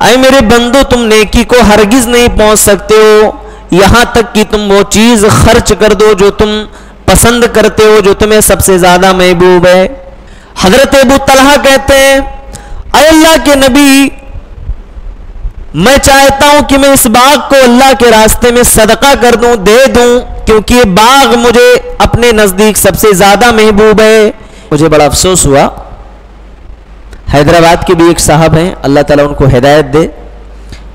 اے میرے بندو تم نیکی کو ہرگز نہیں پہنچ سکتے ہو یہاں تک کہ تم وہ چیز خرچ کر دو جو تم پسند کرتے ہو، جو تمہیں سب سے زیادہ محبوب ہے۔ حضرت ابو طلحہ کہتے ہیں اے اللہ کے نبی، میں چاہتا ہوں کہ میں اس باغ کو اللہ کے راستے میں صدقہ کر دوں، دے دوں، کیونکہ یہ باغ مجھے اپنے نزدیک سب سے زیادہ محبوب ہے۔ مجھے بڑا افسوس ہوا، حیدرآباد کے بھی ایک صاحب ہیں، اللہ تعالیٰ ان کو ہدایت دے،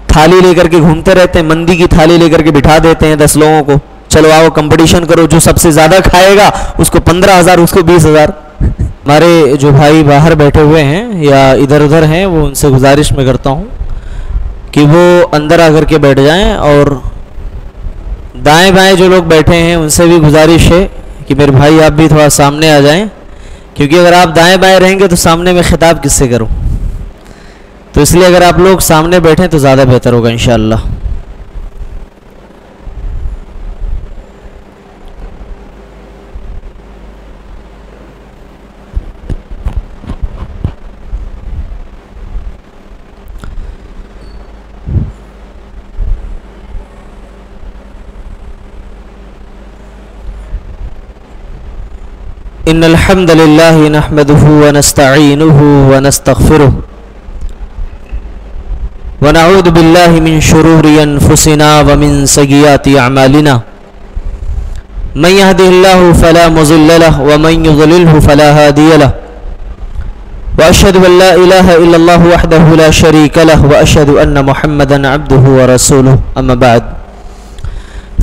تھالی لے کر کے گھومتے رہتے ہیں، مندی کی تھالی لے کر کے بٹھا دیتے ہیں 10 لوگوں کو، چلو آؤ کمپٹیشن کرو، جو سب سے زیادہ کھائے گا اس کو 15,000، اس کو 20,000۔ ہمارے جو بھائی باہر بیٹھے ہوئے ہیں یا ادھر ادھر ہیں، وہ ان سے گزارش میں کرتا ہوں کہ وہ اندر آ کر کے بیٹھ جائیں، اور دائیں بائیں جو لوگ بیٹھے ہیں ان سے بھی گزارش ہے کہ میرے بھائی آپ بھی تھوڑا سامنے آ جائیں، کیونکہ اگر آپ دائیں بائیں رہیں گے تو سامنے میں خطاب کس سے کروں، تو اس لیے اگر آپ لوگ سامنے بیٹھیں تو زیادہ بہتر ہوگا انشاءاللہ۔ ان الحمد للہ نحمده ونستعینه ونستغفره ونعوذ باللہ من شرور انفسنا ومن سیئات اعمالنا من يهده الله فلا مضل له ومن يضلله فلا هادي له واشهد ان لا اله الا الله وحده لا شريك له واشهد ان محمدا عبده ورسوله اما بعد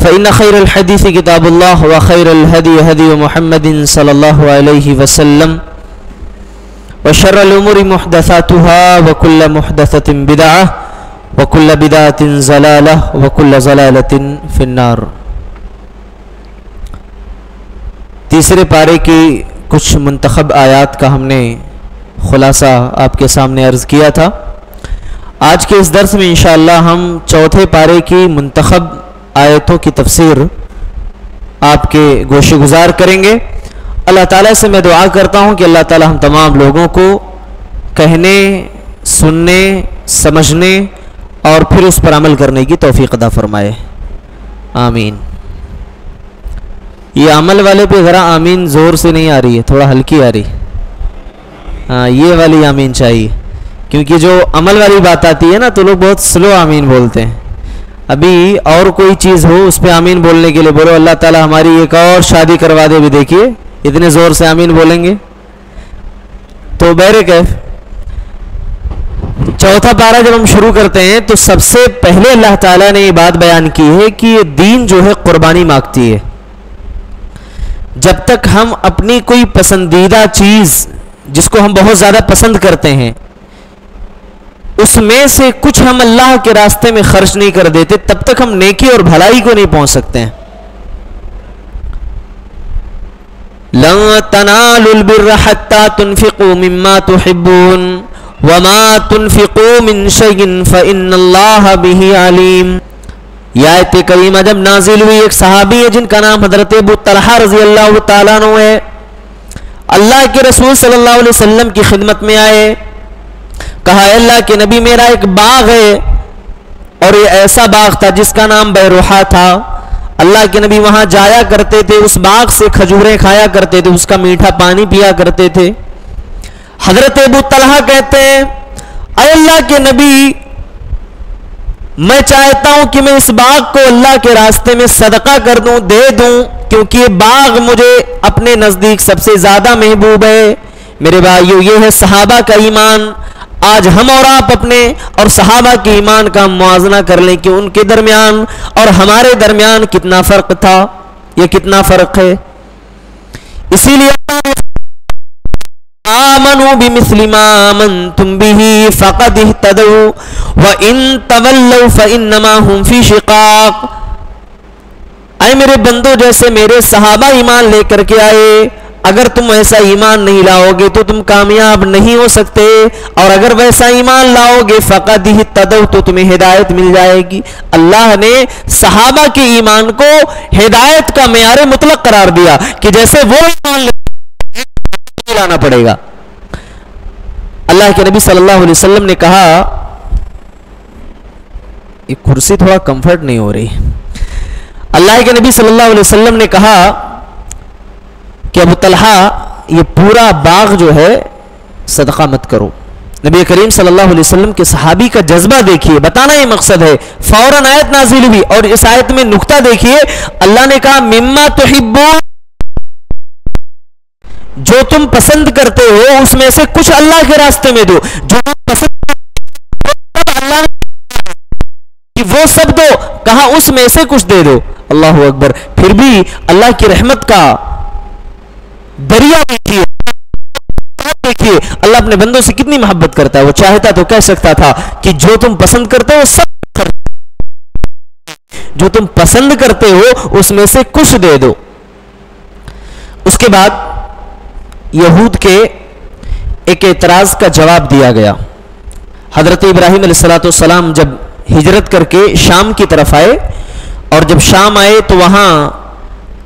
فإن خير الحديث كتاب الله وخير الهدي هدي محمد صلى الله عليه وسلم وشر الأمور محدثاتها وكل محدثة بدعة وكل بدعة ضلالة وكل ضلالة في النار۔ تیسرے پارے کی کچھ منتخب آیات کا ہم نے خلاصہ آپ کے سامنے عرض کیا تھا۔ آج کے اس درس میں انشاءاللہ ہم چوتھے پارے کی منتخب آیتوں کی تفسیر آپ کے گوش گزار کریں گے۔ اللہ تعالیٰ سے میں دعا کرتا ہوں کہ اللہ تعالیٰ ہم تمام لوگوں کو کہنے، سننے، سمجھنے اور پھر اس پر عمل کرنے کی توفیق عطا فرمائے، آمین۔ یہ عمل والے پہ ذرا آمین زور سے نہیں آ رہی ہے، تھوڑا ہلکی آ رہی، ہاں یہ والی آمین چاہیے، کیونکہ جو عمل والی بات آتی ہے نا تو لوگ بہت سلو آمین بولتے ہیں۔ ابھی اور کوئی چیز ہو اس پہ آمین بولنے کے لیے بولو اللہ تعالیٰ ہماری ایک اور شادی کروا دے، بھی دیکھیے اتنے زور سے آمین بولیں گے تو بہرکیف۔ چوتھا پارہ جب ہم شروع کرتے ہیں تو سب سے پہلے اللہ تعالیٰ نے یہ بات بیان کی ہے کہ یہ دین جو ہے قربانی مانگتی ہے۔ جب تک ہم اپنی کوئی پسندیدہ چیز جس کو ہم بہت زیادہ پسند کرتے ہیں اس میں سے کچھ ہم اللہ کے راستے میں خرچ نہیں کر دیتے، تب تک ہم نیکی اور بھلائی کو نہیں پہنچ سکتے ہیں۔ لَن تَنَالُوا الْبِرَّ حَتَّى تُنْفِقُوا مِمَّا تُحِبُّونَ وَمَا تُنْفِقُوا مِنْ شَيْءٍ فَإِنَّ اللَّهَ بِهِ عَلِيمٌ۔ یہ آیت کریمہ جب نازل ہوئی، ایک صحابی ہے جن کا نام حضرت ابو طلحہ رضی اللہ تعالیٰ عنہ ہے، اللہ کے رسول صلی اللہ علیہ وسلم کی خدمت میں آئے، کہا اے اللہ کے نبی میرا ایک باغ ہے، اور یہ ایسا باغ تھا جس کا نام بیروحہ تھا، اللہ کے نبی وہاں جایا کرتے تھے، اس باغ سے کھجوریں کھایا کرتے تھے، اس کا میٹھا پانی پیا کرتے تھے۔ حضرت ابو طلحہ کہتے ہیں اے اللہ کے نبی میں چاہتا ہوں کہ میں اس باغ کو اللہ کے راستے میں صدقہ کر دوں، دے دوں، کیونکہ یہ باغ مجھے اپنے نزدیک سب سے زیادہ محبوب ہے۔ میرے بھائیو یہ ہے صحابہ کا ایمان۔ آج ہم اور آپ اپنے اور صحابہ کے ایمان کا موازنہ کر لیں کہ ان کے درمیان اور ہمارے درمیان کتنا فرق تھا، یہ کتنا فرق ہے۔ اسی لیے آمنوا بمثل ما آمنتم به فقد اهتدوا وان تولوا فانما هم في شقاق۔ اے میرے بندو جیسے میرے صحابہ ایمان لے کر کے آئے، اگر تم ایسا ایمان نہیں لاؤ گے تو تم کامیاب نہیں ہو سکتے، اور اگر ویسا ایمان لاؤ گے فقد اهتدوا تو تمہیں ہدایت مل جائے گی۔ اللہ نے صحابہ کے ایمان کو ہدایت کا معیار مطلق قرار دیا کہ جیسے وہ ایمان لانا پڑے گا۔ اللہ کے نبی صلی اللہ علیہ وسلم نے کہا یہ کرسی تھوڑا کمفرٹ نہیں ہو رہی. اللہ کے نبی صلی اللہ علیہ وسلم نے کہا کہ ابو طلحہ یہ پورا باغ جو ہے صدقہ مت کرو. نبی کریم صلی اللہ علیہ وسلم کے صحابی کا جذبہ دیکھیے, بتانا یہ مقصد ہے. فوراً آیت نازل ہوئی اور اس آیت میں نقطہ دیکھیے, اللہ نے کہا مما تحبون, جو تم پسند کرتے ہو اس میں سے کچھ اللہ کے راستے میں دو. جو تم پسند کرتے ہو اللہ نے کہ وہ سب دو, کہا اس میں سے کچھ دے دو. اللہ اکبر. پھر بھی اللہ کی رحمت کا دریا دیکھیے, دیکھیے اللہ اپنے بندوں سے کتنی محبت کرتا ہے. وہ چاہتا تو کہہ سکتا تھا کہ جو تم پسند کرتے ہو سب, جو تم پسند کرتے ہو اس میں سے کچھ دے دو. اس کے بعد یہود کے ایک اعتراض کا جواب دیا گیا. حضرت ابراہیم علیہ السلام جب ہجرت کر کے شام کی طرف آئے, اور جب شام آئے تو وہاں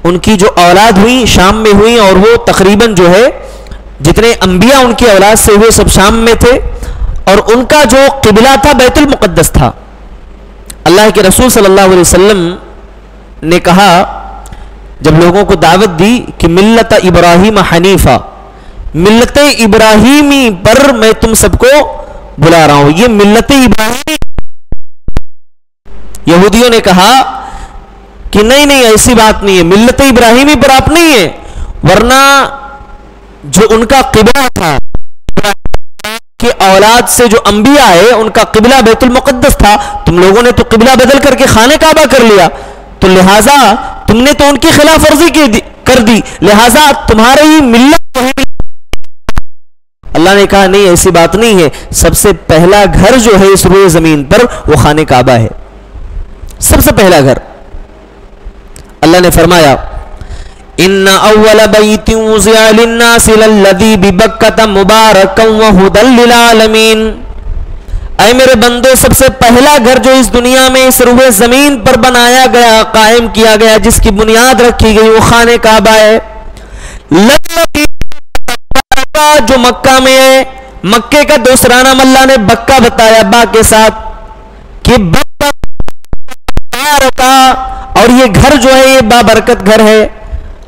ان کی جو اولاد ہوئی شام میں ہوئی, اور وہ تقریباً جو ہے جتنے انبیاء ان کی اولاد سے ہوئے سب شام میں تھے, اور ان کا جو قبلہ تھا بیت المقدس تھا. اللہ کے رسول صلی اللہ علیہ وسلم نے کہا, جب لوگوں کو دعوت دی کہ ملت ابراہیم حنیفہ, ملت ابراہیمی پر میں تم سب کو بلا رہا ہوں. یہ ملت ابراہیمی. یہودیوں نے کہا کہ نہیں ایسی بات نہیں ہے, ملت ابراہیمی پر آپ نہیں ہے, ورنہ جو ان کا قبلہ تھا کہ اولاد سے جو انبیاء آئے ان کا قبلہ بیت المقدس تھا, تم لوگوں نے تو قبلہ بدل کر کے خانہ کعبہ کر لیا, تو لہٰذا تم نے تو ان کی خلاف ورزی کر دی, لہٰذا تمہاری ہی ملت. اللہ نے کہا نہیں ایسی بات نہیں ہے, سب سے پہلا گھر جو ہے اس روئے زمین پر وہ خانہ کعبہ ہے, سب سے پہلا گھر. اللہ نے فرمایا ان اول بیت وضع للناس للذی ببکۃ مبارکا وہدی للعالمین. اے میرے بندو, سب سے پہلا گھر جو اس دنیا میں اس روئے زمین پر بنایا گیا, قائم کیا گیا, جس کی بنیاد رکھی گئی, وہ خانہ کعبہ ہے. جو مکہ میں ہے, مکے کا دوسرا نام اللہ نے بکہ بتایا با کے ساتھ, کہ بکہ, اور یہ گھر جو ہے یہ بابرکت گھر ہے.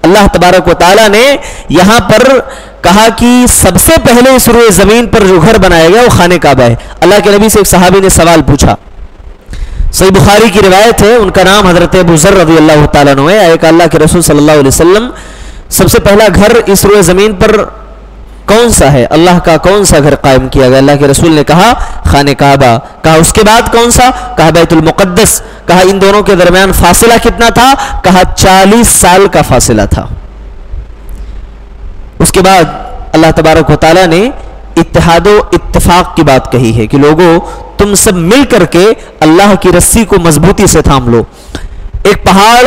اللہ تبارک و تعالیٰ نے یہاں پر کہا کہ سب سے پہلے اس روئے زمین پر جو گھر بنایا گیا وہ خانہ کعبہ ہے. اللہ کے نبی سے ایک صحابی نے سوال پوچھا, صحیح بخاری کی روایت ہے, ان کا نام حضرت ابو ذر رضی اللہ تعالیٰ عنہ ہے. ایک اللہ کے رسول صلی اللہ علیہ وسلم, سب سے پہلا گھر اس روئے زمین پر کون سا ہے, اللہ کا کون سا گھر قائم کیا گیا؟ اللہ کے رسول نے کہا خانہ کعبہ. کہا اس کے بعد کون سا؟ کہا بیت المقدس. کہا ان دونوں کے درمیان فاصلہ کتنا تھا؟ کہا 40 سال کا فاصلہ تھا. اس کے بعد اللہ تبارک و تعالیٰ نے اتحاد و اتفاق کی بات کہی ہے کہ لوگوں تم سب مل کر کے اللہ کی رسی کو مضبوطی سے تھام لو. ایک پہاڑ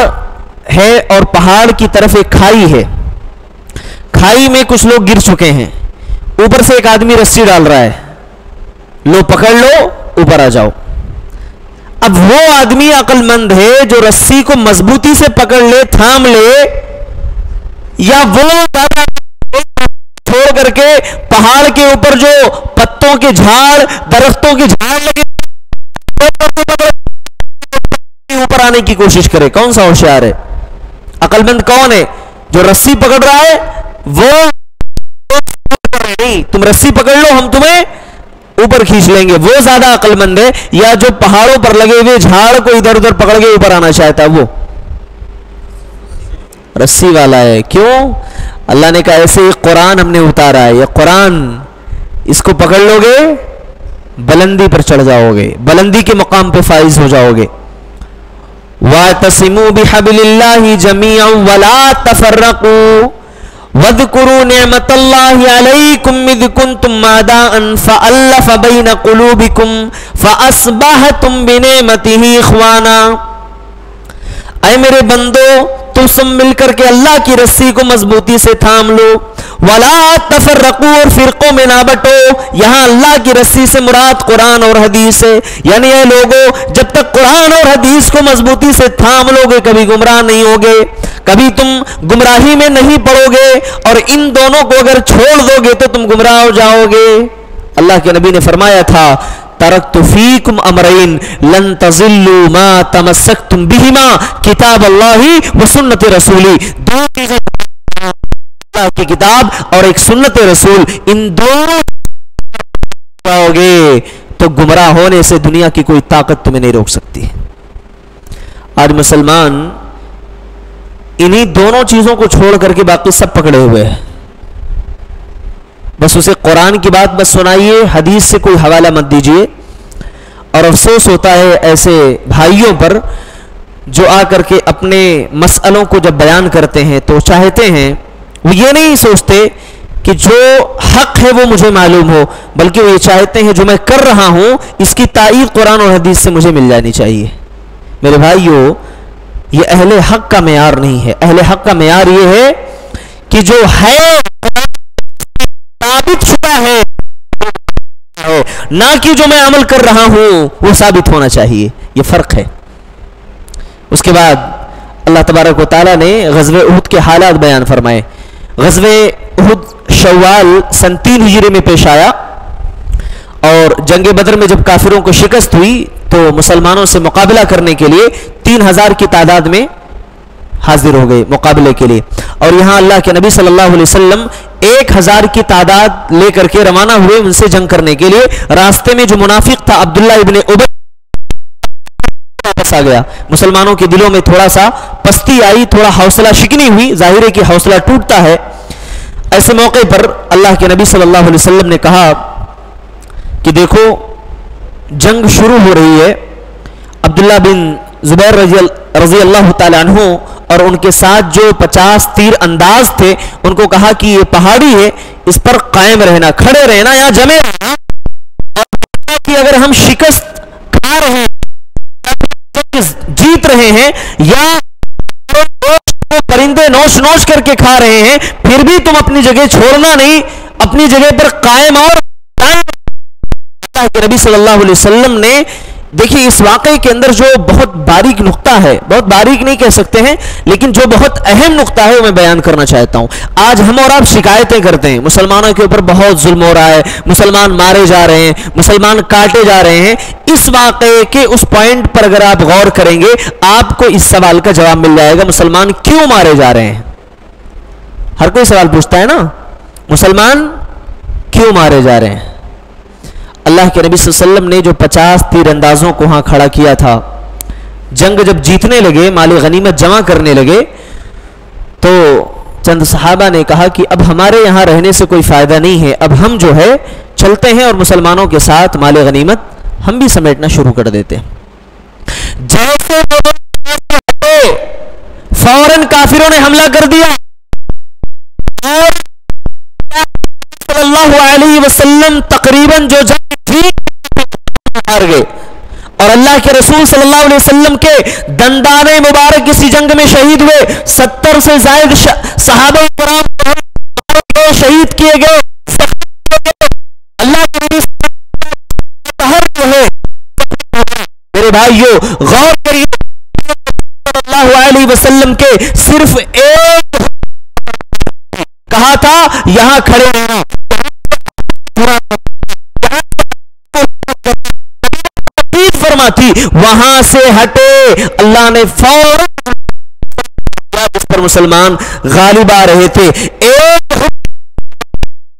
ہے اور پہاڑ کی طرف ایک کھائی ہے, کھائی میں کچھ لوگ گر چکے ہیں, اوپر سے ایک آدمی رسی ڈال رہا ہے, لو پکڑ لو اوپر آ جاؤ. اب وہ آدمی عقل مند ہے جو رسی کو مضبوطی سے پکڑ لے, تھام لے, یا وہ چھوڑ کر کے پہاڑ کے اوپر جو پتوں کے جھاڑ, درختوں کے جھاڑ لگے اوپر آنے کی کوشش کرے؟ کون سا ہوشیار ہے؟ عقل مند کون ہے؟ جو رسی پکڑ رہا ہے وہ نہیں, تم رسی پکڑ لو ہم تمہیں اوپر کھینچ لیں گے, وہ زیادہ عقل مند ہے, یا جو پہاڑوں پر لگے ہوئے جھاڑ کو ادھر ادھر پکڑ کے اوپر آنا چاہتا ہے وہ رسی والا ہے. کیوں؟ اللہ نے کہا ایسے ہی قرآن ہم نے اتارا ہے, یہ قرآن اس کو پکڑ لو گے بلندی پر چڑھ جاؤ گے, بلندی کے مقام پہ فائز ہو جاؤ گے. وَاعْتَصِمُوا بِحَبْلِ اللَّهِ جَمِيعًا وَلَا تَفَرَّقُوا وَاذْكُرُوا نِعْمَةَ اللَّهِ عَلَيْكُمْ إِذْ كُنْتُمْ أَعْدَاءً فَأَلَّفَ بَيْنَ قُلُوبِكُمْ فَأَصْبَحْتُمْ بِنِعْمَتِهِ إِخْوَانًا. اے میرے بندو, تم سب مل کر کے اللہ کی رسی کو مضبوطی سے تھام لو. وَلَا تَفَرَّقُوا, اور فرقوں میں نہ بٹو. یہاں اللہ کی رسی سے مراد قرآن اور حدیث ہے. یعنی اے لوگو, جب تک قرآن اور حدیث کو مضبوطی سے تھام لو گے کبھی گمراہ نہیں ہوگے, کبھی تم گمراہی میں نہیں پڑو گے, اور ان دونوں کو اگر چھوڑ دو گے تو تم گمراہ ہو جاؤ گے. اللہ کے نبی نے فرمایا تھا ترکت فیکم امرین لن تضلوا ما تمسکتم بہما کتاب اللہ و سنت رسولی. دو چیزیں، اللہ کی کتاب اور ایک سنت رسول، ان دونوں گے تو گمراہ ہونے سے دنیا کی کوئی طاقت تمہیں نہیں روک سکتی. آج مسلمان انہی دونوں چیزوں کو چھوڑ کر کے باقی سب پکڑے ہوئے ہیں. بس اسے قرآن کی بات بس سنائیے، حدیث سے کوئی حوالہ مت دیجئے. اور افسوس ہوتا ہے ایسے بھائیوں پر جو آ کر کے اپنے مسئلوں کو جب بیان کرتے ہیں تو چاہتے ہیں، وہ یہ نہیں سوچتے کہ جو حق ہے وہ مجھے معلوم ہو، بلکہ وہ یہ چاہتے ہیں جو میں کر رہا ہوں اس کی تائید قرآن اور حدیث سے مجھے مل جانی چاہیے. میرے بھائیو، یہ اہل حق کا معیار نہیں ہے. اہل حق کا معیار یہ ہے کہ جو ہے ثابت شدہ ہے، نہ کہ جو میں عمل کر رہا ہوں وہ ثابت ہونا چاہیے. یہ فرق ہے. اس کے بعد اللہ تبارک و تعالیٰ نے غزوہ احد کے حالات بیان فرمائے. غزوہ احد شوال سن 3 ہجری میں پیش آیا، اور جنگ بدر میں جب کافروں کو شکست ہوئی تو مسلمانوں سے مقابلہ کرنے کے لیے 3000 کی تعداد میں حاضر ہو گئے مقابلے کے لیے. اور یہاں اللہ کے نبی صلی اللہ علیہ وسلم 1000 کی تعداد لے کر کے روانہ ہوئے ان سے جنگ کرنے کے لیے. راستے میں جو منافق تھا عبداللہ ابن ابی واپس آ گیا. مسلمانوں کے دلوں میں تھوڑا سا پستی آئی، تھوڑا حوصلہ شکنی ہوئی. ظاہر ہے کہ حوصلہ ٹوٹتا ہے. ایسے موقع پر اللہ کے نبی صلی اللہ علیہ وسلم نے کہا کہ دیکھو جنگ شروع ہو رہی ہے. عبداللہ بن زبیر رضی اللہ تعالی عنہ اور ان کے ساتھ جو 50 تیر انداز تھے ان کو کہا کہ یہ پہاڑی ہے، اس پر قائم رہنا، کھڑے رہنا، یہاں جمے رہنا. اور کہ اگر ہم شکست کھا رہے ہیں، جیت رہے ہیں، یا پرندے نوش نوش کر کے کھا رہے ہیں، پھر بھی تم اپنی جگہ چھوڑنا نہیں، اپنی جگہ پر قائم. اور اللہ کے نبی صلی اللہ علیہ وسلم نے دیکھیے اس واقعے کے اندر جو بہت باریک نقطہ ہے، بہت باریک نہیں کہہ سکتے ہیں لیکن جو بہت اہم نقطہ ہے وہ میں بیان کرنا چاہتا ہوں. آج ہم اور آپ شکایتیں کرتے ہیں مسلمانوں کے اوپر بہت ظلم ہو رہا ہے، مسلمان مارے جا رہے ہیں، مسلمان کاٹے جا رہے ہیں. اس واقعے کے اس پوائنٹ پر اگر آپ غور کریں گے آپ کو اس سوال کا جواب مل جائے گا، مسلمان کیوں مارے جا رہے ہیں. ہر کوئی سوال پوچھتا ہے نا، مسلمان کیوں مارے جا رہے ہیں. اللہ کے نبی صلی اللہ علیہ وسلم نے جو 50 تیر اندازوں کو ہاں کھڑا کیا تھا، جنگ جب جیتنے لگے، مال غنیمت جمع کرنے لگے، تو چند صحابہ نے کہا کہ اب ہمارے یہاں رہنے سے کوئی فائدہ نہیں ہے، اب ہم جو ہے چلتے ہیں اور مسلمانوں کے ساتھ مال غنیمت ہم بھی سمیٹنا شروع کر دیتے ہیں. جیسے فوراً کافروں نے حملہ کر دیا اور صلی اللہ علیہ وسلم تقریباً جو جنگ ہار گئے، اور اللہ کے رسول صلی اللہ علیہ وسلم کے دندان مبارک اسی جنگ میں شہید ہوئے. 70 سے زائد صحابہ کرام شہید کیے گئے. اللہ کے نبی جو ہے میرے بھائیو غور کریے، صلی اللہ علیہ وسلم کے صرف ایک کہا تھا یہاں کھڑے رہنا، فرماتی وہاں سے ہٹے. اللہ نے فوراً اس پر مسلمان غالب آ رہے تھے. ایک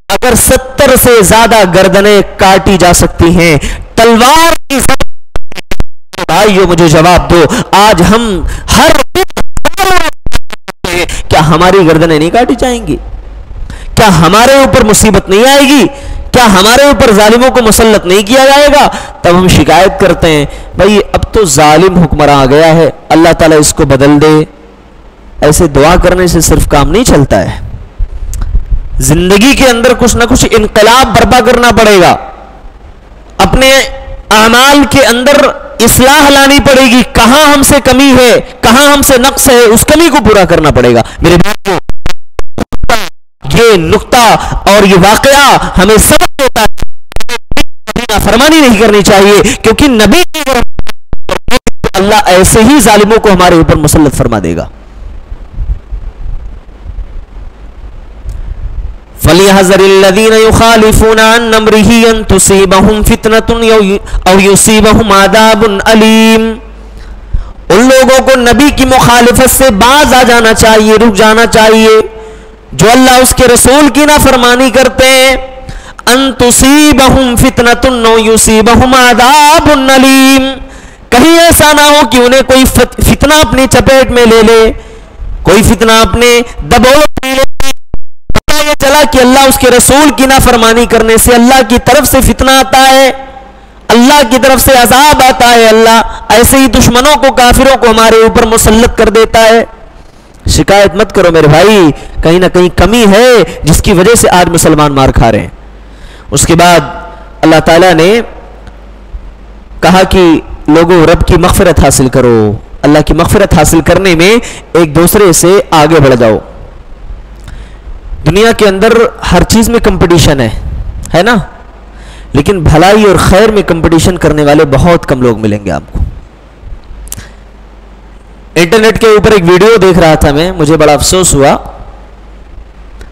اگر 70 سے زیادہ گردنیں کاٹی جا سکتی ہیں تلوار کی، بھائیو مجھے جواب دو، آج ہم ہر کیا ہماری گردنیں نہیں کاٹی جائیں گی؟ کیا ہمارے اوپر مصیبت نہیں آئے گی؟ کیا ہمارے اوپر ظالموں کو مسلط نہیں کیا جائے گا؟ تب ہم شکایت کرتے ہیں بھائی اب تو ظالم حکمراں آ گیا ہے، اللہ تعالیٰ اس کو بدل دے. ایسے دعا کرنے سے صرف کام نہیں چلتا ہے، زندگی کے اندر کچھ نہ کچھ انقلاب برپا کرنا پڑے گا. اپنے اعمال کے اندر اصلاح لانی پڑے گی. کہاں ہم سے کمی ہے، کہاں ہم سے نقص ہے، اس کمی کو پورا کرنا پڑے گا. میرے بھائیوں، یہ نقطہ اور یہ واقعہ ہمیں سبق دیتا ہے، فرمانی نہیں کرنی چاہیے، کیونکہ نبی اللہ ایسے ہی ظالموں کو ہمارے اوپر مسلط فرما دے گا. فَلْيَحْذَرِ الَّذِينَ يُخَالِفُونَ عَنْ أَمْرِهِ أَن تُصِيبَهُمْ فِتْنَةٌ أَوْ يُصِيبَهُمْ عَذَابٌ أَلِيمٌ۔ ان لوگوں کو نبی کی مخالفت سے باز آ جانا چاہیے، رک جانا چاہیے جو اللہ اس کے رسول کی نافرمانی کرتے ہیں۔ ان تصیبہم فتنۃ او یصیبہم عذاب علیم، کہیں ایسا نہ ہو کہ انہیں کوئی فتنہ اپنی چپیٹ میں لے لے، کوئی فتنہ اپنے دبوع میں لے لے۔ پتہ یہ چلا کہ اللہ اس کے رسول کی نافرمانی کرنے سے اللہ کی طرف سے فتنہ آتا ہے، اللہ کی طرف سے عذاب آتا ہے، اللہ ایسے ہی دشمنوں کو، کافروں کو ہمارے اوپر مسلط کر دیتا ہے۔ شکایت مت کرو میرے بھائی، کہیں نہ کہیں کمی ہے جس کی وجہ سے آج مسلمان مار کھا رہے ہیں۔ اس کے بعد اللہ تعالیٰ نے کہا کہ لوگوں رب کی مغفرت حاصل کرو، اللہ کی مغفرت حاصل کرنے میں ایک دوسرے سے آگے بڑھ جاؤ۔ دنیا کے اندر ہر چیز میں کمپٹیشن ہے نا، لیکن بھلائی اور خیر میں کمپٹیشن کرنے والے بہت کم لوگ ملیں گے آپ کو۔ انٹرنیٹ کے اوپر ایک ویڈیو دیکھ رہا تھا میں، مجھے بڑا افسوس ہوا۔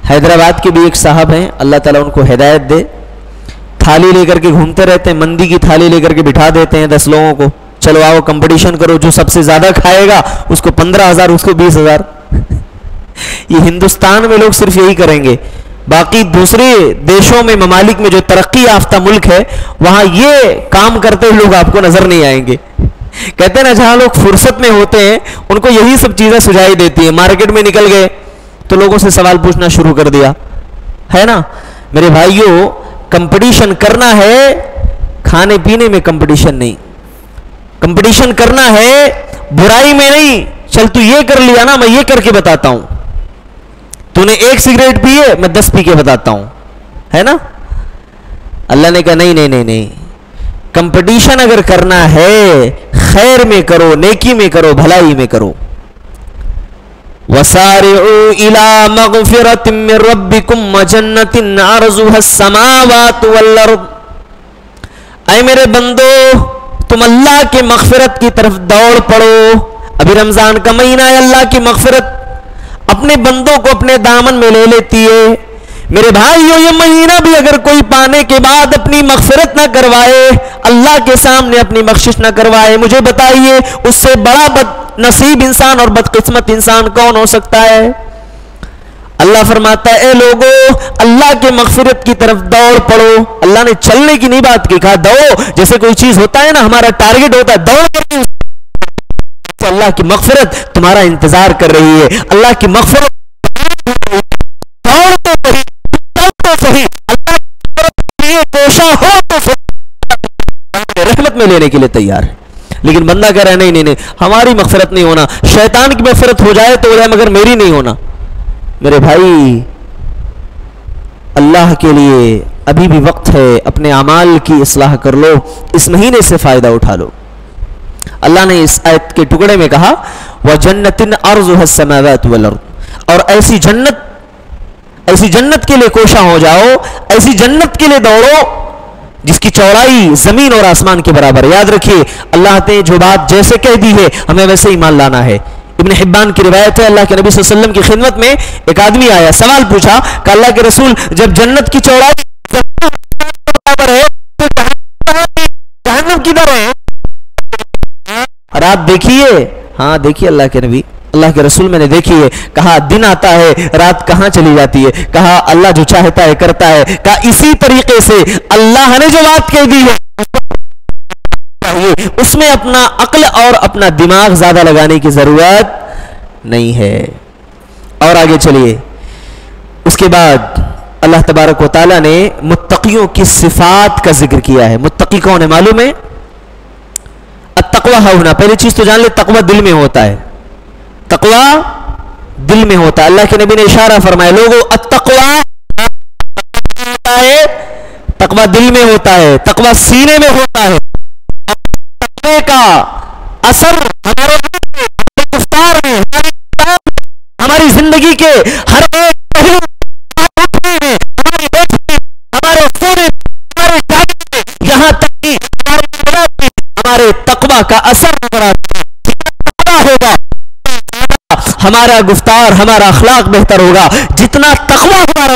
حیدرآباد کے بھی ایک صاحب ہیں، اللہ تعالیٰ ان کو ہدایت دے، تھالی لے کر کے گھومتے رہتے ہیں، مندی کی تھالی لے کر کے بٹھا دیتے ہیں 10 لوگوں کو، چلو آؤ کمپٹیشن کرو، جو سب سے زیادہ کھائے گا اس کو 15,000، اس کو 20,000۔ یہ ہندوستان میں لوگ صرف یہی کریں گے، باقی دوسرے دیشوں میں، ممالک میں جو ترقی یافتہ ملک ہے وہاں یہ کام کرتے ہوئے لوگ آپ کو نظر نہیں آئیں گے۔ کہتے ہیں نا جہاں لوگ فرصت میں ہوتے ہیں ان کو یہی سب چیزیں سجائی دیتی ہیں۔ مارکیٹ میں نکل گئے تو لوگوں سے سوال پوچھنا شروع کر دیا، ہے نا۔ میرے بھائیوں، کمپٹیشن کرنا ہے، کھانے پینے میں کمپٹیشن نہیں، کمپٹیشن کرنا ہے برائی میں نہیں۔ چل تو یہ کر لیا نا، میں یہ کر کے بتاتا ہوں، تو نے 1 سگریٹ پیے، میں 10 پی کے بتاتا ہوں، ہے نا۔ اللہ نے کہا نہیں نہیں نہیں نہیں، کمپٹیشن اگر کرنا ہے خیر میں کرو، نیکی میں کرو، بھلائی میں کرو۔ وَسَارِعُوا إِلَى مَغْفِرَةٍ مِّن رَبِّكُمْ وَجَنَّةٍ عَرْضُهَا السَّمَاوَاتُ وَالْأَرْضُ۔ اے میرے بندو، تم اللہ کے مغفرت کی طرف دوڑ پڑو۔ ابھی رمضان کا مہینہ ہے، اللہ کی مغفرت اپنے بندوں کو اپنے دامن میں لے لیتی ہے۔ میرے بھائیو، یہ مہینہ بھی اگر کوئی پانے کے بعد اپنی مغفرت نہ کروائے، اللہ کے سامنے اپنی بخشش نہ کروائے، مجھے بتائیے اس سے بڑا بد نصیب انسان اور بدقسمت انسان کون ہو سکتا ہے؟ اللہ فرماتا ہے اے لوگو، اللہ کے مغفرت کی طرف دوڑ پڑو۔ اللہ نے چلنے کی نہیں بات کی، کہا دوڑو۔ جیسے کوئی چیز ہوتا ہے نا، ہمارا ٹارگٹ ہوتا ہے دوڑ کر کے، تو اللہ کی مغفرت تمہارا انتظار کر رہی ہے۔ اللہ کی مغفرت دوڑ تو صحیح، تو صحیح، اللہ کی طرف کے لیے کوشاں ہو تو صحیح، رحمت میں لینے کے لیے تیار ہے۔ لیکن بندہ کہہ رہا ہے نہیں نہیں نہیں، ہماری مغفرت نہیں ہونا، شیطان کی مغفرت ہو جائے تو ہو جائے مگر میری نہیں ہونا۔ میرے بھائی، اللہ کے لیے ابھی بھی وقت ہے، اپنے اعمال کی اصلاح کر لو، اس مہینے سے فائدہ اٹھا لو۔ اللہ نے اس آیت کے ٹکڑے میں کہا وَجَنَّةٍ عَرْضُهَا السَّمَاوَاتُ وَالْأَرْضُ، اور ایسی جنت کے لیے کوشاں ہو جاؤ، ایسی جنت کے لیے دوڑو جس کی چوڑائی زمین اور آسمان کے برابر۔ یاد رکھیے، اللہ نے جو بات جیسے کہہ دی ہے ہمیں ویسے ایمان لانا ہے۔ ابن حبان کی روایت ہے، اللہ کے نبی صلی اللہ علیہ وسلم کی خدمت میں ایک آدمی آیا، سوال پوچھا کہ اللہ کے رسول، جب جنت کی چوڑائی برابر ہے تو جہنم کدھر ہے؟ رات دیکھیے؟ ہاں دیکھیے اللہ کے نبی، اللہ کے رسول میں نے دیکھی ہے۔ کہا دن آتا ہے، رات کہاں چلی جاتی ہے؟ کہا اللہ جو چاہتا ہے کرتا ہے۔ کہا اسی طریقے سے اللہ نے جو بات کہہ دی ہے اس میں اپنا عقل اور اپنا دماغ زیادہ لگانے کی ضرورت نہیں ہے۔ اور آگے چلیے، اس کے بعد اللہ تبارک و تعالیٰ نے متقیوں کی صفات کا ذکر کیا ہے۔ متقی کون ہے معلوم ہے؟ التقوی ہونا، پہلی چیز تو جان لے، تقوی دل میں ہوتا ہے، تقوی دل میں ہوتا ہے۔ اللہ کے نبی نے اشارہ فرمایا لوگوں، التقوی ہوتا ہے، تقوی دل میں ہوتا ہے، تقوی سینے میں ہوتا ہے۔ تقوی کا اثر ہمارے گفتار میں، ہماری زندگی کے ہر ایک پہلو، ہمارے سونے، ہمارے جاگنے میں، یہاں تک کہ ہمارے تقوی کا اثر ہوگا، ہمارا گفتار، ہمارا اخلاق بہتر ہوگا۔ جتنا تقوی ہمارا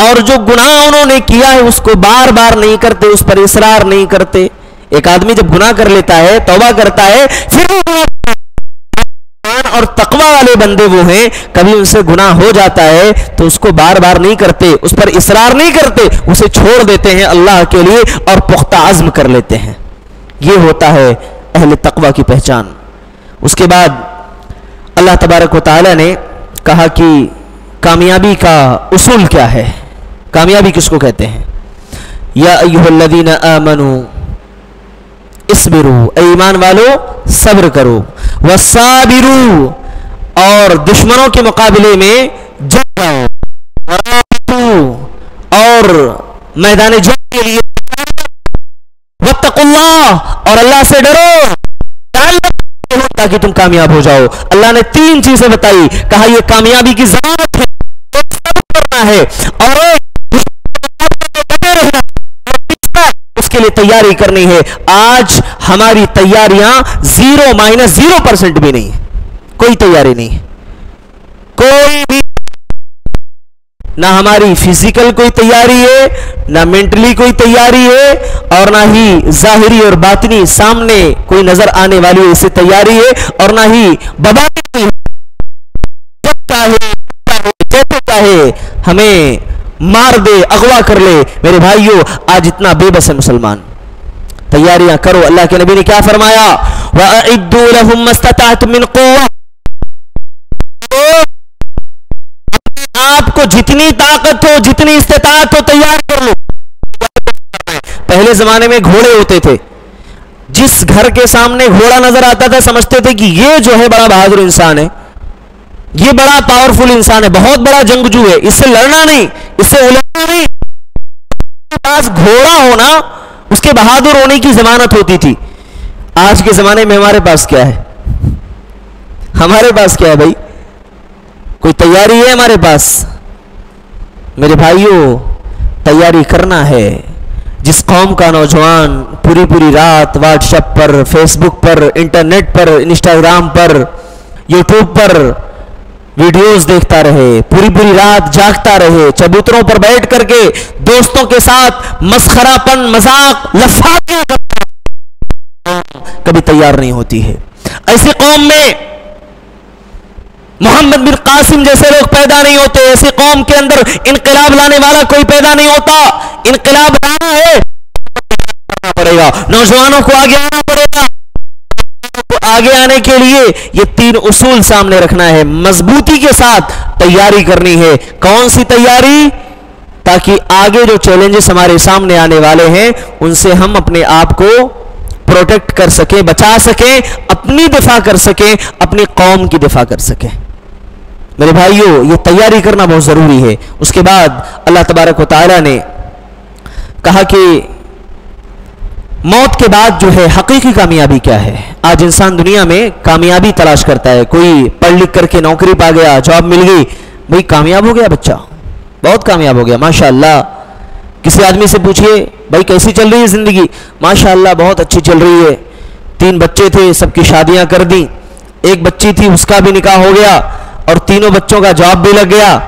اور جو گناہ انہوں نے کیا ہے اس کو بار بار نہیں کرتے, اس پر اصرار نہیں کرتے. ایک آدمی جب گناہ کر لیتا ہے, توبہ کرتا ہے, پھر اور تقوی والے بندے وہ ہیں, کبھی ان سے گناہ ہو جاتا ہے تو اس کو بار بار نہیں کرتے, اس پر اصرار نہیں کرتے, اسے چھوڑ دیتے ہیں اللہ کے لیے اور پختہ عزم کر لیتے ہیں. یہ ہوتا ہے اہل تقوی کی پہچان. اس کے بعد اللہ تبارک و تعالی نے کہا کہ کامیابی کا اصول کیا ہے, کامیابی کس کو کہتے ہیں. یا ایھا الذین آمنوا اصبروا, اے ایمان والو صبر کرو, وصابروا, اور دشمنوں کے مقابلے میں جنگ کرو, اور میدان جنگ کے لیے, واتقوا اللہ, اور اللہ سے ڈرو تاکہ تم کامیاب ہو جاؤ. اللہ نے 3 چیزیں بتائی, کہا یہ کامیابی کی ضمانت ہے, صبر کرنا ہے, اور اس کے لیے تیاری کرنی ہے. آج ہماری تیاریاں 0-0% بھی نہیں ہے, کوئی تیاری نہیں ہے, کوئی بھی, نہ ہماری فزیکل کوئی تیاری ہے, نہ مینٹلی کوئی تیاری ہے, اور نہ ہی ظاہری اور باطنی سامنے کوئی نظر آنے والی اسے تیاری ہے, اور نہ ہی بباطنی جیسے چاہے ہمیں مار دے, اغوا کر لے. میرے بھائیوں, آج اتنا بے بس ہے مسلمان. تیاریاں کرو. اللہ کے نبی نے کیا فرمایا, وَأَعِدُّوا لَهُمْ مَا اسْتَطَعْتُم مِّن قُوَّةٍ, آپ کو جتنی طاقت ہو, جتنی استطاعت ہو, تیار کر لو. پہلے زمانے میں گھوڑے ہوتے تھے, جس گھر کے سامنے گھوڑا نظر آتا تھا سمجھتے تھے کہ یہ جو ہے بڑا بہادر انسان ہے, یہ بڑا پاورفل انسان ہے, بہت بڑا جنگجو ہے, اس سے لڑنا نہیں, اس سے الجھنا نہیں. پاس گھوڑا ہونا اس کے بہادر ہونے کی ضمانت ہوتی تھی. آج کے زمانے میں ہمارے پاس کیا ہے, ہمارے پاس کیا ہے بھائی, کوئی تیاری ہے ہمارے پاس؟ میرے بھائیوں, تیاری کرنا ہے. جس قوم کا نوجوان پوری رات واٹس ایپ پر, فیس بک پر, انٹرنیٹ پر, انسٹاگرام پر, یوٹیوب پر ویڈیوز دیکھتا رہے, پوری رات جاگتا رہے, چبوتروں پر بیٹھ کر کے دوستوں کے ساتھ مسخرہ پن, مذاق, لفافیاں کرتا, کبھی تیار نہیں ہوتی ہے. ایسی قوم میں محمد بن قاسم جیسے لوگ پیدا نہیں ہوتے. ایسی قوم کے اندر انقلاب لانے والا کوئی پیدا نہیں ہوتا. انقلاب لانا ہے پڑے گا, نوجوانوں کو آگے آنا پڑے گا. آگے آنے کے لیے یہ 3 اصول سامنے رکھنا ہے, مضبوطی کے ساتھ تیاری کرنی ہے. کون سی تیاری؟ تاکہ آگے جو چیلنجز ہمارے سامنے آنے والے ہیں ان سے ہم اپنے آپ کو پروٹیکٹ کر سکیں, بچا سکیں, اپنی دفاع کر سکیں, اپنی قوم کی دفاع کر سکیں. میرے بھائیوں, یہ تیاری کرنا بہت ضروری ہے. اس کے بعد اللہ تبارک و تعالی نے کہا کہ موت کے بعد جو ہے حقیقی کامیابی کیا ہے. آج انسان دنیا میں کامیابی تلاش کرتا ہے. کوئی پڑھ لکھ کر کے نوکری پا گیا, جاب مل گئی, بھئی کامیاب ہو گیا بچہ, بہت کامیاب ہو گیا ماشاءاللہ. کسی آدمی سے پوچھئے بھائی کیسی چل رہی ہے زندگی, ماشاءاللہ بہت اچھی چل رہی ہے. 3 بچے تھے, سب کی شادیاں کر دیں. ایک بچی تھی, اس کا بھی نکاح ہو گیا, اور 3 بچوں کا جاب بھی لگ گیا,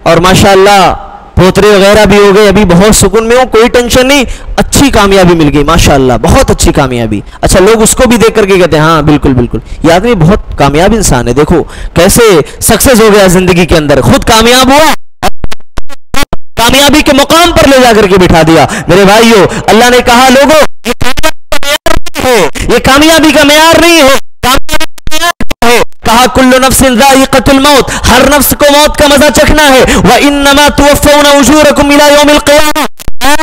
اور ماشاءاللہ پوترے وغیرہ بھی ہو گئے. ابھی بہت سکون میں ہوں, کوئی ٹینشن نہیں, اچھی کامیابی مل گئی ماشاءاللہ, بہت اچھی کامیابی. اچھا, لوگ اس کو بھی دیکھ کر کے کہتے ہیں ہاں بالکل یہ آدمی بہت کامیاب انسان ہے, دیکھو کیسے سکسیس ہو گیا زندگی کے اندر, خود کامیاب ہوا, کامیابی کے مقام پر لے جا کر کے بٹھا دیا. میرے بھائیوں, اللہ نے کہا لوگوں یہ کامیابی کا معیار نہیں ہے, کہا کل نفس ذائقۃ الموت, ہر نفس کو موت کا مزہ چکھنا ہے. وانما توفون اجورکم الی یوم القیامہ, ہر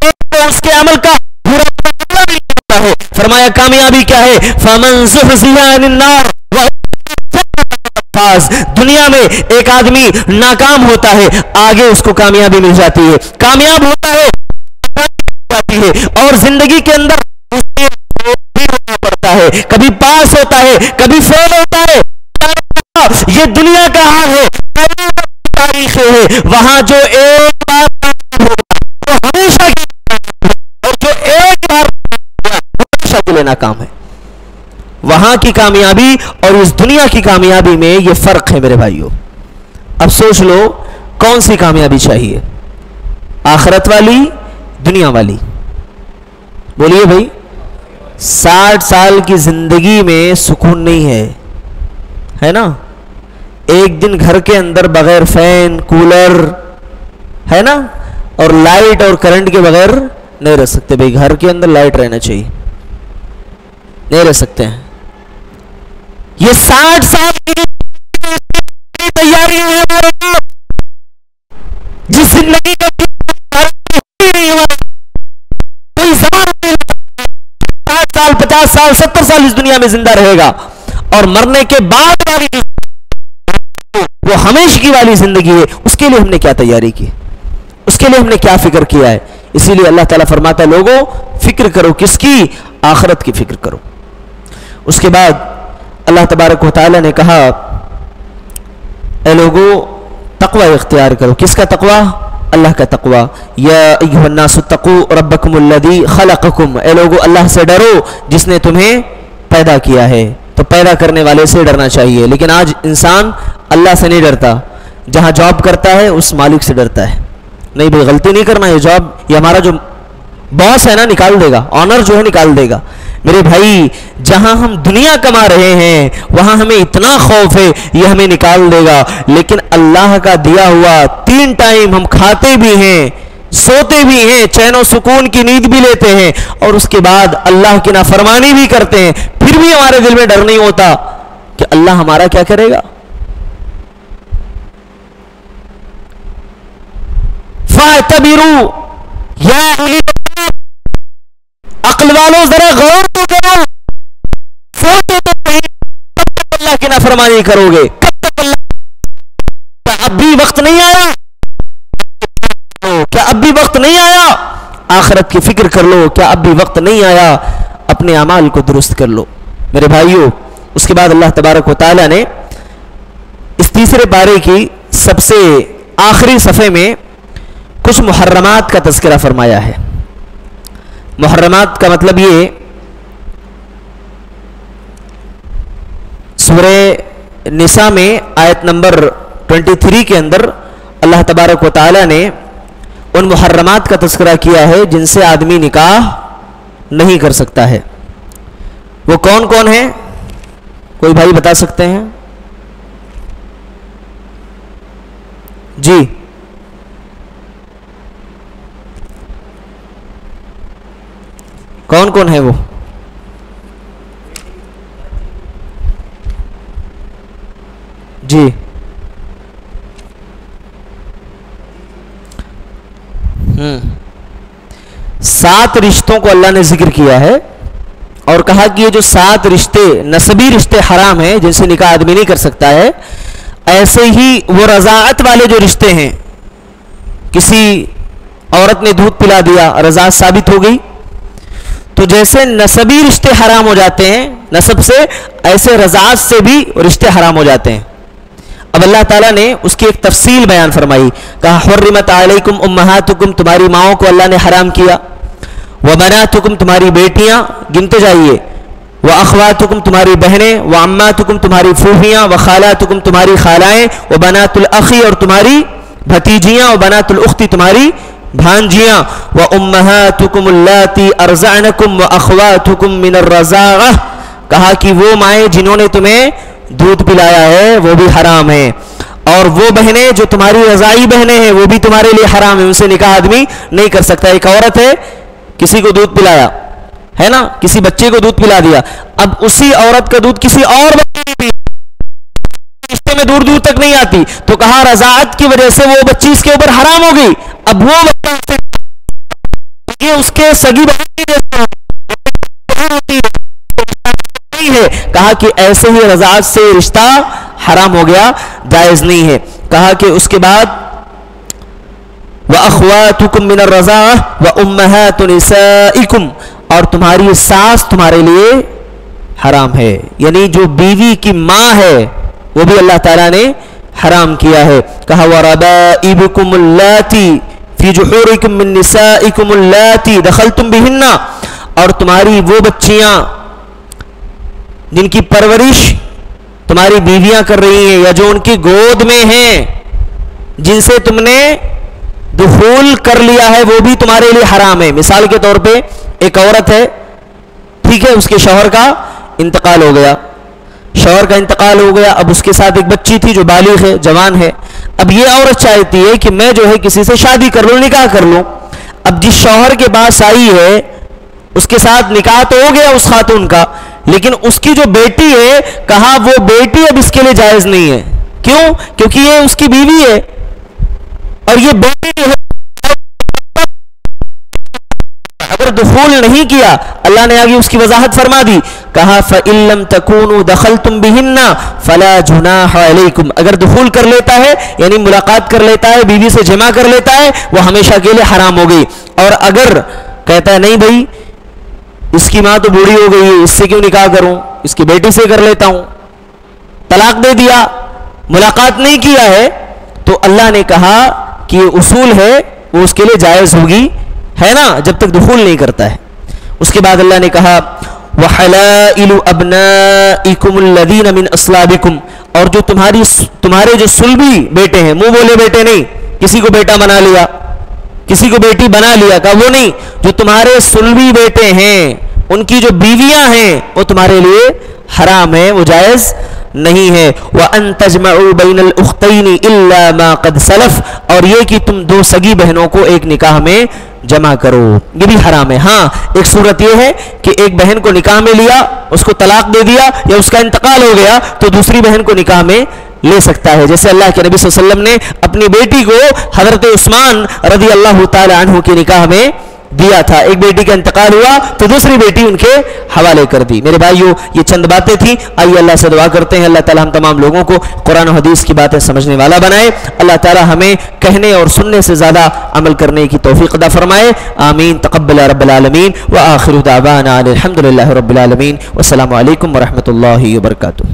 ایک کو اس کے عمل کا پورا بدلہ ملتا ہے. فرمایا کامیابی کیا ہے, فمن زحزح عن النار, دنیا میں ایک آدمی ناکام ہوتا ہے, آگے اس کو کامیابی مل جاتی ہے, کامیاب ہوتا ہے, اور زندگی کے اندر پڑتا ہے, کبھی پاس ہوتا ہے, کبھی فیل ہوتا ہے. یہ دنیا کا حال ہے, تاریخ ہے. وہاں جو ایک بار وہ ہمیشہ اور جو ایک بار ہمیشہ کے لیے ناکام ہے. وہاں کی کامیابی اور اس دنیا کی کامیابی میں یہ فرق ہے میرے بھائیوں. اب سوچ لو کون سی کامیابی چاہیے. آخرت والی دنیا والی؟ بولیے بھائی. 60 سال کی زندگی میں سکون نہیں ہے نا. ایک دن گھر کے اندر بغیر فین کولر ہے نا اور لائٹ اور کرنٹ کے بغیر نہیں رہ سکتے. بھائی گھر کے اندر لائٹ رہنا چاہیے, نہیں رہ سکتے ہیں. یہ 60 سال کی تیاری ہے جس زندگی کا کوئی زمان 60 سال 50 سال 70 سال اس دنیا میں زندہ رہے گا, اور مرنے کے بعد والی وہ ہمیشگی والی زندگی ہے. اس کے لیے ہم نے کیا تیاری کی, اس کے لیے ہم نے کیا فکر کیا ہے؟ اسی لیے اللہ تعالیٰ فرماتا ہے لوگوں فکر کرو. کس کی؟ آخرت کی فکر کرو. اس کے بعد اللہ تبارک و تعالیٰ نے کہا اے لوگوں تقوی اختیار کرو. کس کا تقوی؟ اللہ کا تقوی. یا ایھا الناس اتقوا ربکم الذی خلقکم. اے لوگوں اللہ سے ڈرو جس نے تمہیں پیدا کیا ہے. تو پیدا کرنے والے سے ڈرنا چاہیے. لیکن آج انسان اللہ سے نہیں ڈرتا. جہاں جاب کرتا ہے اس مالک سے ڈرتا ہے. نہیں بھائی غلطی نہیں کرنا, یہ جاب یہ ہمارا جو باس ہے نا نکال دے گا, آنر جو ہے نکال دے گا. میرے بھائی جہاں ہم دنیا کما رہے ہیں وہاں ہمیں اتنا خوف ہے یہ ہمیں نکال دے گا, لیکن اللہ کا دیا ہوا 3 ٹائم ہم کھاتے بھی ہیں سوتے بھی ہیں چین و سکون کی نیند بھی لیتے ہیں اور اس کے بعد اللہ کی نافرمانی بھی کرتے ہیں, پھر بھی ہمارے دل میں ڈر نہیں ہوتا کہ اللہ ہمارا کیا کرے گا. فَاعْتَبِرُوا یا عقل والوں ذرا غور تو کرو. سوچو تو صحیح, کب تک اللہ کی نافرمانی کرو گے؟ کب تک اللہ؟ اب بھی وقت نہیں آیا؟ کیا اب بھی وقت نہیں آیا؟ آخرت کی فکر کر لو. کیا اب بھی وقت نہیں آیا؟ اپنے اعمال کو درست کر لو میرے بھائیوں. اس کے بعد اللہ تبارک و تعالیٰ نے اس تیسرے پارے کی سب سے آخری صفحے میں کچھ محرمات کا تذکرہ فرمایا ہے. محرمات کا مطلب یہ سورہ نساء میں آیت نمبر 23 کے اندر اللہ تبارک و تعالیٰ نے ان محرمات کا تذکرہ کیا ہے جن سے آدمی نکاح نہیں کر سکتا ہے. وہ کون کون ہیں؟ کوئی بھائی بتا سکتے ہیں؟ جی کون کون ہے وہ؟ جی 7 رشتوں کو اللہ نے ذکر کیا ہے اور کہا کہ یہ جو 7 رشتے نسبی رشتے حرام ہیں جن سے نکاح آدمی نہیں کر سکتا ہے, ایسے ہی وہ رضاعت والے جو رشتے ہیں, کسی عورت نے دودھ پلا دیا رضاعت ثابت ہو گئی, تو جیسے نسبی رشتے حرام ہو جاتے ہیں نسب سے, ایسے رضاعت سے بھی رشتے حرام ہو جاتے ہیں. اب اللہ تعالیٰ نے اس کی ایک تفصیل بیان فرمائی. کہا حرمت علیکم امہاتکم, تمہاری ماؤں کو اللہ نے حرام کیا, وبناتکم تمہاری بیٹیاں, گنتے جائیے, واخواتکم تمہاری بہنیں, وعماتکم تمہاری پھوپھیاں, وخالاتکم تمہاری خالائیں, وبنات الاخی اور تمہاری بھتیجیاں, وبنات الاختی تمہاری بھانجیاں, وامہاتکم اللاتی ارضعنکم واخواتکم من الرضاعہ. کہا کہ وہ مائیں جنہوں نے تمہیں دودھ پلایا ہے وہ بھی حرام ہیں, اور وہ بہنیں جو تمہاری رضاعی بہنیں ہیں وہ بھی تمہارے لیے حرام ہیں, ان سے نکاح آدمی نہیں کر سکتا. ایک عورت ہے کسی کو دودھ پلایا ہے نا, کسی بچے کو دودھ پلا دیا, اب اسی عورت کا دودھ کسی اور بچے نے پیا, رشتے میں دور دور تک نہیں آتی, تو کہا رضاعت کی وجہ سے وہ بچی اس کے اوپر حرام ہو گئی. اب وہ بچہ یہ اس کے سگی بہن کی جیسے ہوتی ہے, کہا کہ ایسے ہی رضاعت سے رشتہ حرام ہو گیا, جائز نہیں ہے. کہا کہ اس کے بعد وَأَخْوَاتُكُم مِّنَ الرَّضَاعَةِ وَأُمَّهَاتُ نِسَائِكُمْ, اور تمہاری ساس تمہارے لیے حرام ہے, یعنی جو بیوی کی ماں ہے وہ بھی اللہ تعالیٰ نے حرام کیا ہے. کہا وَرَبَائِبُكُمُ اللَّاتِي فِي جُحُورِكُم مِّن نِّسَائِكُمُ اللَّاتِي دَخَلْتُم بِهِنَّ, اور تمہاری وہ بچیاں جن کی پرورش تمہاری بیویاں کر رہی ہیں یا جو ان کی گود میں ہیں, جن سے تم نے دخول کر لیا ہے وہ بھی تمہارے لیے حرام ہے. مثال کے طور پہ ایک عورت ہے, ٹھیک ہے, اس کے شوہر کا انتقال ہو گیا, شوہر کا انتقال ہو گیا, اب اس کے ساتھ ایک بچی تھی جو بالغ ہے, جوان ہے. اب یہ عورت چاہتی ہے کہ میں جو ہے کسی سے شادی کر لوں, نکاح کر لوں. اب جس شوہر کے پاس آئی ہے اس کے ساتھ نکاح تو ہو گیا اس خاتون کا, لیکن اس کی جو بیٹی ہے, کہا وہ بیٹی اب اس کے لیے جائز نہیں ہے. کیوں؟ کیونکہ یہ اس کی بیوی ہے اور یہ بیٹی جو ہے اگر دخول نہیں کیا, اللہ نے آگے اس کی وضاحت فرما دی, کہا فَإِن لَمْ تَكُونُوا دَخَلْتُمْ بِهِنَّ فَلَا جُنَاحَ عَلَيْكُمْ, اگر دخول کر لیتا ہے یعنی ملاقات کر لیتا ہے, بیوی سے جمع کر لیتا ہے, وہ ہمیشہ کے لیے حرام ہو گئی. اور اگر کہتا ہے نہیں بھائی اس کی ماں تو بوڑھی ہو گئی ہے, اس سے کیوں نکاح کروں, اس کی بیٹی سے کر لیتا ہوں, طلاق دے دیا, ملاقات نہیں کیا ہے, تو اللہ نے کہا کہ یہ اصول ہے وہ اس کے لیے جائز ہوگی, ہے نا, جب تک دخول نہیں کرتا ہے. اس کے بعد اللہ نے کہا وَحَلَائِلُ أَبْنَائِكُمُ الَّذِينَ مِنْ أَصْلَابِكُمْ, اور جو تمہارے جو سلبی بیٹے ہیں, منہ بولے بیٹے نہیں, کسی کو بیٹا بنا لیا, کسی کو بیٹی بنا لیا, کہا وہ نہیں, جو تمہارے سلبی بیٹے ہیں ان کی جو بیویاں ہیں وہ تمہارے لیے حرام ہیں, وہ جائز نہیں ہے. وَأَن تَجْمَعُوا بَيْنَ الْأُخْتَيْنِ إِلَّا مَا قَدْ سَلَفَ, اور یہ کہ تم دو سگی بہنوں کو ایک نکاح میں جمع کرو, یہ بھی حرام ہے. ہاں ایک صورت یہ ہے کہ ایک بہن کو نکاح میں لیا, اس کو طلاق دے دیا یا اس کا انتقال ہو گیا, تو دوسری بہن کو نکاح میں لے سکتا ہے. جیسے اللہ کے نبی صلی اللہ علیہ وسلم نے اپنی بیٹی کو حضرت عثمان رضی اللہ تعالی عنہ کی نکاح میں دیا تھا. ایک بیٹی کا انتقال ہوا تو دوسری بیٹی ان کے حوالے کر دی. میرے بھائیو یہ چند باتیں تھیں, آئیے اللہ سے دعا کرتے ہیں اللہ تعالی ہم تمام لوگوں کو قرآن و حدیث کی باتیں سمجھنے والا بنائے. اللہ تعالی ہمیں کہنے اور سننے سے زیادہ عمل کرنے کی توفیق عطا فرمائے. آمین. تقبل رب العالمین. وآخر دعوانا الحمد للہ رب العالمین. والسلام علیکم ورحمۃ اللہ وبرکاتہ.